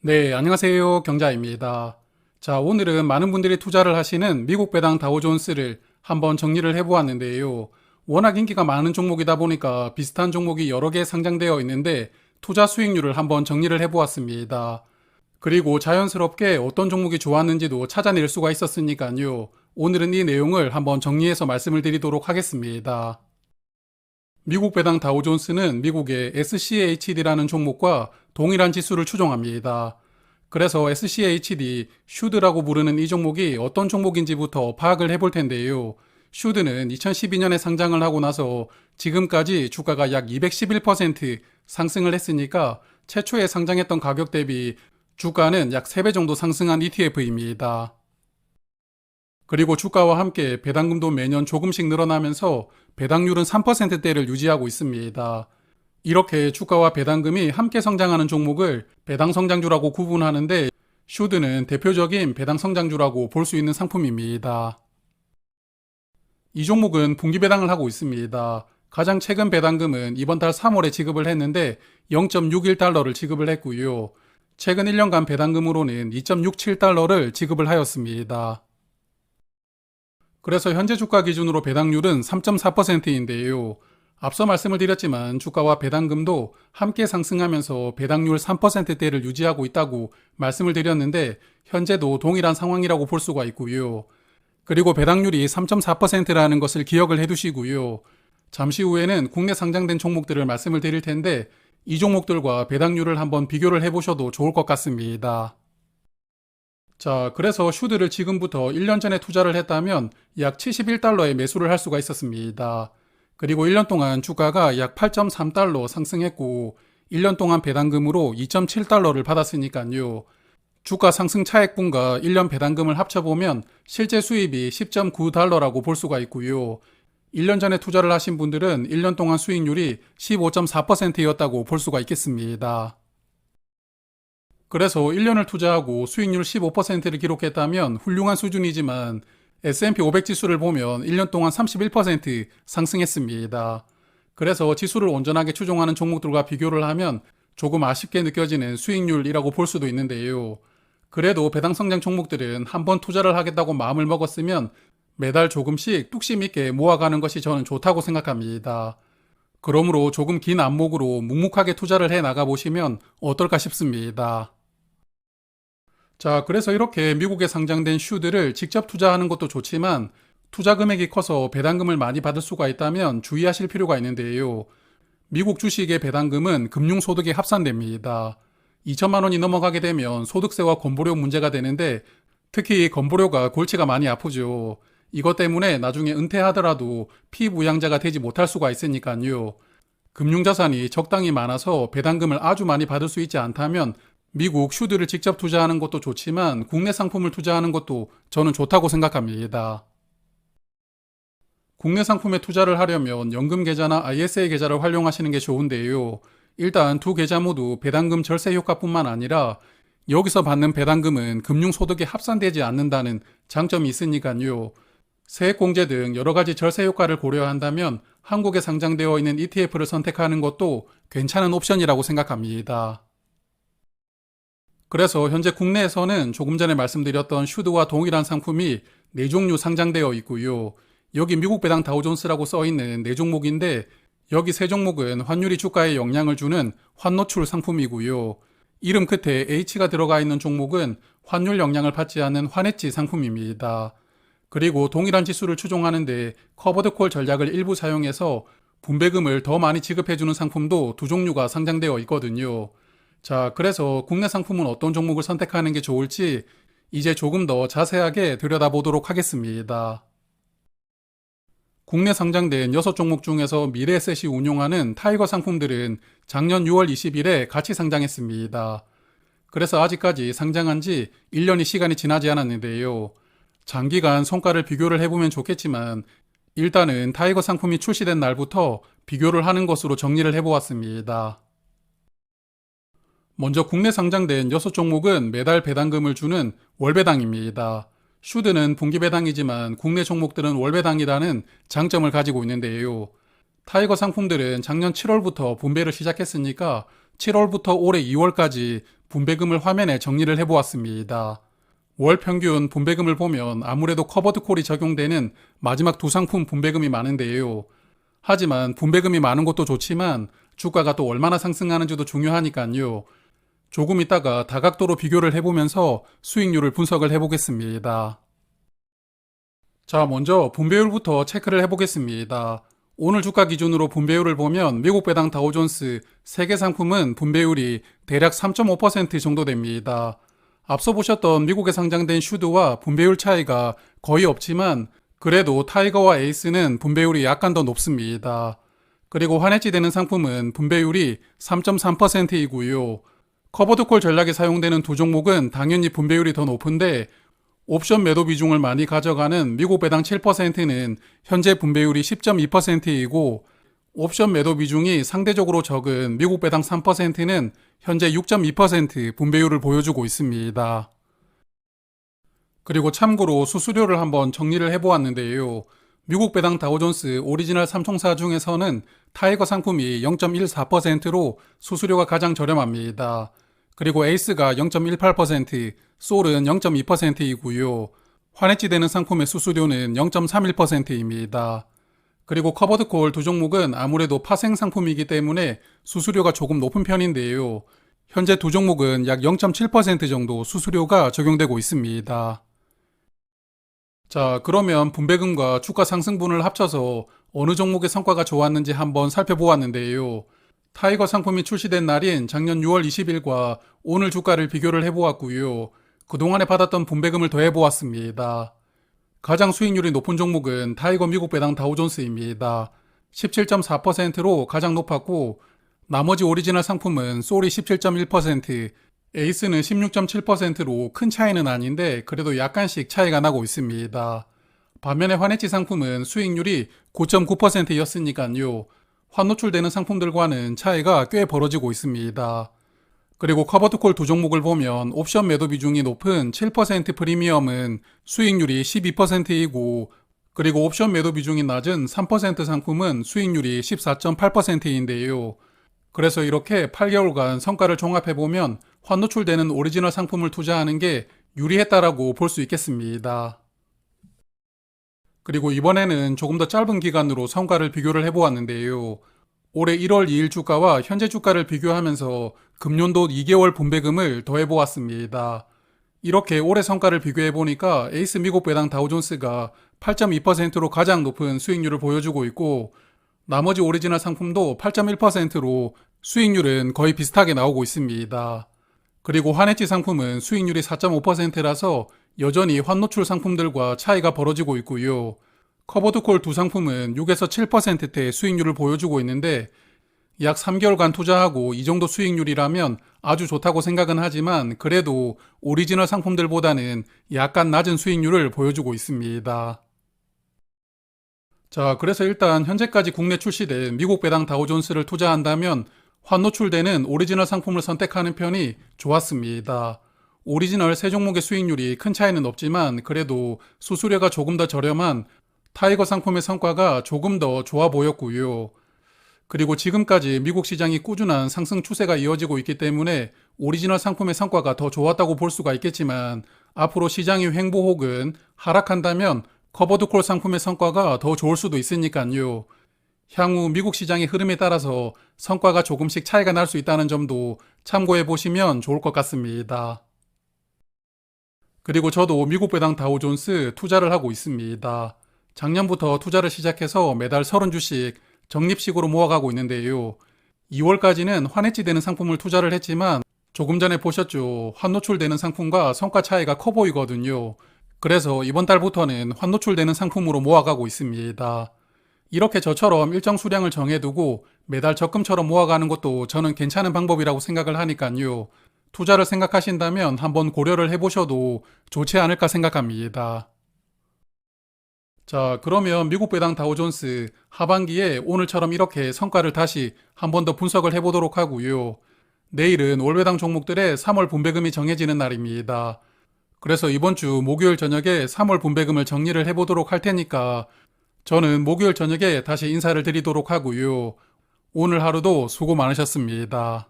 네, 안녕하세요. 경자입니다. 자, 오늘은 많은 분들이 투자를 하시는 미국 배당 다우존스를 한번 정리를 해보았는데요. 워낙 인기가 많은 종목이다 보니까 비슷한 종목이 여러 개 상장되어 있는데 투자 수익률을 한번 정리를 해보았습니다. 그리고 자연스럽게 어떤 종목이 좋았는지도 찾아낼 수가 있었으니까요. 오늘은 이 내용을 한번 정리해서 말씀을 드리도록 하겠습니다. 미국 배당 다우존스는 미국의 SCHD라는 종목과 동일한 지수를 추종합니다. 그래서 SCHD, 슈드라고 부르는 이 종목이 어떤 종목인지부터 파악을 해볼 텐데요. 슈드는 2012년에 상장을 하고 나서 지금까지 주가가 약 211% 상승을 했으니까 최초에 상장했던 가격 대비 주가는 약 3배 정도 상승한 ETF입니다. 그리고 주가와 함께 배당금도 매년 조금씩 늘어나면서 배당률은 3%대를 유지하고 있습니다. 이렇게 주가와 배당금이 함께 성장하는 종목을 배당성장주라고 구분하는데 슈드는 대표적인 배당성장주라고 볼 수 있는 상품입니다. 이 종목은 분기 배당을 하고 있습니다. 가장 최근 배당금은 이번 달 3월에 지급을 했는데 0.61달러를 지급을 했고요. 최근 1년간 배당금으로는 2.67달러를 지급을 하였습니다. 그래서 현재 주가 기준으로 배당률은 3.4%인데요. 앞서 말씀을 드렸지만 주가와 배당금도 함께 상승하면서 배당률 3%대를 유지하고 있다고 말씀을 드렸는데 현재도 동일한 상황이라고 볼 수가 있고요. 그리고 배당률이 3.4%라는 것을 기억을 해두시고요. 잠시 후에는 국내 상장된 종목들을 말씀을 드릴 텐데 이 종목들과 배당률을 한번 비교를 해보셔도 좋을 것 같습니다. 자, 그래서 슈드를 지금부터 1년 전에 투자를 했다면 약 71달러에 매수를 할 수가 있었습니다. 그리고 1년 동안 주가가 약 8.3달러 상승했고 1년 동안 배당금으로 2.7달러를 받았으니까요. 주가 상승 차액분과 1년 배당금을 합쳐보면 실제 수입이 10.9달러라고 볼 수가 있고요. 1년 전에 투자를 하신 분들은 1년 동안 수익률이 15.4%였다고 볼 수가 있겠습니다. 그래서 1년을 투자하고 수익률 15%를 기록했다면 훌륭한 수준이지만 S&P 500 지수를 보면 1년 동안 31% 상승했습니다. 그래서 지수를 온전하게 추종하는 종목들과 비교를 하면 조금 아쉽게 느껴지는 수익률이라고 볼 수도 있는데요. 그래도 배당 성장 종목들은 한번 투자를 하겠다고 마음을 먹었으면 매달 조금씩 뚝심 있게 모아가는 것이 저는 좋다고 생각합니다. 그러므로 조금 긴 안목으로 묵묵하게 투자를 해 나가 보시면 어떨까 싶습니다. 자, 그래서 이렇게 미국에 상장된 슈들을 직접 투자하는 것도 좋지만 투자 금액이 커서 배당금을 많이 받을 수가 있다면 주의하실 필요가 있는데요. 미국 주식의 배당금은 금융소득에 합산됩니다. 2천만 원이 넘어가게 되면 소득세와 건보료 문제가 되는데 특히 건보료가 골치가 많이 아프죠. 이것 때문에 나중에 은퇴하더라도 피부양자가 되지 못할 수가 있으니까요. 금융자산이 적당히 많아서 배당금을 아주 많이 받을 수 있지 않다면 미국 슈드를 직접 투자하는 것도 좋지만 국내 상품을 투자하는 것도 저는 좋다고 생각합니다. 국내 상품에 투자를 하려면 연금 계좌나 ISA 계좌를 활용하시는 게 좋은데요. 일단 두 계좌 모두 배당금 절세 효과뿐만 아니라 여기서 받는 배당금은 금융소득에 합산되지 않는다는 장점이 있으니까요. 세액공제 등 여러 가지 절세 효과를 고려한다면 한국에 상장되어 있는 ETF를 선택하는 것도 괜찮은 옵션이라고 생각합니다. 그래서 현재 국내에서는 조금 전에 말씀드렸던 슈드와 동일한 상품이 4종류 상장되어 있고요. 여기 미국 배당 다우존스라고 써 있는 4종목인데 여기 3종목은 환율이 주가에 영향을 주는 환노출 상품이고요. 이름 끝에 H가 들어가 있는 종목은 환율 영향을 받지 않는 환해지 상품입니다. 그리고 동일한 지수를 추종하는데 커버드콜 전략을 일부 사용해서 분배금을 더 많이 지급해주는 상품도 2종류가 상장되어 있거든요. 자, 그래서 국내 상품은 어떤 종목을 선택하는 게 좋을지 이제 조금 더 자세하게 들여다보도록 하겠습니다. 국내 상장된 6종목 중에서 미래에셋이 운용하는 타이거 상품들은 작년 6월 20일에 같이 상장했습니다. 그래서 아직까지 상장한 지 1년이 시간이 지나지 않았는데요. 장기간 성과를 비교를 해보면 좋겠지만 일단은 타이거 상품이 출시된 날부터 비교를 하는 것으로 정리를 해보았습니다. 먼저 국내 상장된 6종목은 매달 배당금을 주는 월배당입니다. 슈드는 분기배당이지만 국내 종목들은 월배당이라는 장점을 가지고 있는데요. 타이거 상품들은 작년 7월부터 분배를 시작했으니까 7월부터 올해 2월까지 분배금을 화면에 정리를 해보았습니다. 월 평균 분배금을 보면 아무래도 커버드 콜이 적용되는 마지막 두 상품 분배금이 많은데요. 하지만 분배금이 많은 것도 좋지만 주가가 또 얼마나 상승하는지도 중요하니까요. 조금 있다가 다각도로 비교를 해보면서 수익률을 분석을 해보겠습니다. 자, 먼저 분배율부터 체크를 해보겠습니다. 오늘 주가 기준으로 분배율을 보면 미국 배당 다우존스 3개 상품은 분배율이 대략 3.5% 정도 됩니다. 앞서 보셨던 미국에 상장된 슈드와 분배율 차이가 거의 없지만 그래도 타이거와 에이스는 분배율이 약간 더 높습니다. 그리고 환해지 되는 상품은 분배율이 3.3%이고요. 커버드콜 전략에 사용되는 두 종목은 당연히 분배율이 더 높은데 옵션 매도 비중을 많이 가져가는 미국 배당 7%는 현재 분배율이 10.2%이고 옵션 매도 비중이 상대적으로 적은 미국 배당 3%는 현재 6.2% 분배율을 보여주고 있습니다. 그리고 참고로 수수료를 한번 정리를 해보았는데요. 미국 배당 다우존스 오리지널 3총사 중에서는 타이거 상품이 0.14%로 수수료가 가장 저렴합니다. 그리고 에이스가 0.18%, 솔은 0.2%이고요. 환해지 되는 상품의 수수료는 0.31%입니다. 그리고 커버드콜 두 종목은 아무래도 파생 상품이기 때문에 수수료가 조금 높은 편인데요. 현재 두 종목은 약 0.7% 정도 수수료가 적용되고 있습니다. 자, 그러면 분배금과 주가 상승분을 합쳐서 어느 종목의 성과가 좋았는지 한번 살펴보았는데요. 타이거 상품이 출시된 날인 작년 6월 20일과 오늘 주가를 비교를 해보았고요. 그동안에 받았던 분배금을 더해보았습니다. 가장 수익률이 높은 종목은 타이거 미국 배당 다우존스입니다. 17.4%로 가장 높았고 나머지 오리지널 상품은 솔이 17.1%, 에이스는 16.7%로 큰 차이는 아닌데 그래도 약간씩 차이가 나고 있습니다. 반면에 환해지 상품은 수익률이 9.9%였으니까요. 환 노출되는 상품들과는 차이가 꽤 벌어지고 있습니다. 그리고 커버드콜 두 종목을 보면 옵션 매도 비중이 높은 7% 프리미엄은 수익률이 12%이고 그리고 옵션 매도 비중이 낮은 3% 상품은 수익률이 14.8%인데요. 그래서 이렇게 8개월간 성과를 종합해보면 환 노출되는 오리지널 상품을 투자하는 게 유리했다라고 볼 수 있겠습니다. 그리고 이번에는 조금 더 짧은 기간으로 성과를 비교를 해보았는데요. 올해 1월 2일 주가와 현재 주가를 비교하면서 금년도 2개월 분배금을 더해보았습니다. 이렇게 올해 성과를 비교해보니까 에이스 미국 배당 다우존스가 8.2%로 가장 높은 수익률을 보여주고 있고 나머지 오리지널 상품도 8.1%로 수익률은 거의 비슷하게 나오고 있습니다. 그리고 환해지 상품은 수익률이 4.5%라서 여전히 환노출 상품들과 차이가 벌어지고 있고요. 커버드콜 두 상품은 6에서 7%대 수익률을 보여주고 있는데 약 3개월간 투자하고 이 정도 수익률이라면 아주 좋다고 생각은 하지만 그래도 오리지널 상품들보다는 약간 낮은 수익률을 보여주고 있습니다. 자, 그래서 일단 현재까지 국내 출시된 미국 배당 다우존스를 투자한다면 환 노출되는 오리지널 상품을 선택하는 편이 좋았습니다. 오리지널 세 종목의 수익률이 큰 차이는 없지만 그래도 수수료가 조금 더 저렴한 타이거 상품의 성과가 조금 더 좋아 보였고요. 그리고 지금까지 미국 시장이 꾸준한 상승 추세가 이어지고 있기 때문에 오리지널 상품의 성과가 더 좋았다고 볼 수가 있겠지만 앞으로 시장이 횡보 혹은 하락한다면 커버드콜 상품의 성과가 더 좋을 수도 있으니까요. 향후 미국 시장의 흐름에 따라서 성과가 조금씩 차이가 날 수 있다는 점도 참고해 보시면 좋을 것 같습니다. 그리고 저도 미국 배당 다우존스 투자를 하고 있습니다. 작년부터 투자를 시작해서 매달 30주씩 적립식으로 모아가고 있는데요. 2월까지는 환해지 되는 상품을 투자를 했지만 조금 전에 보셨죠. 환 노출되는 상품과 성과 차이가 커 보이거든요. 그래서 이번 달부터는 환 노출되는 상품으로 모아가고 있습니다. 이렇게 저처럼 일정 수량을 정해두고 매달 적금처럼 모아가는 것도 저는 괜찮은 방법이라고 생각을 하니까요. 투자를 생각하신다면 한번 고려를 해보셔도 좋지 않을까 생각합니다. 자, 그러면 미국 배당 다우존스 하반기에 오늘처럼 이렇게 성과를 다시 한 번 더 분석을 해보도록 하고요. 내일은 월배당 종목들의 3월 분배금이 정해지는 날입니다. 그래서 이번 주 목요일 저녁에 3월 분배금을 정리를 해보도록 할 테니까 저는 목요일 저녁에 다시 인사를 드리도록 하고요. 오늘 하루도 수고 많으셨습니다.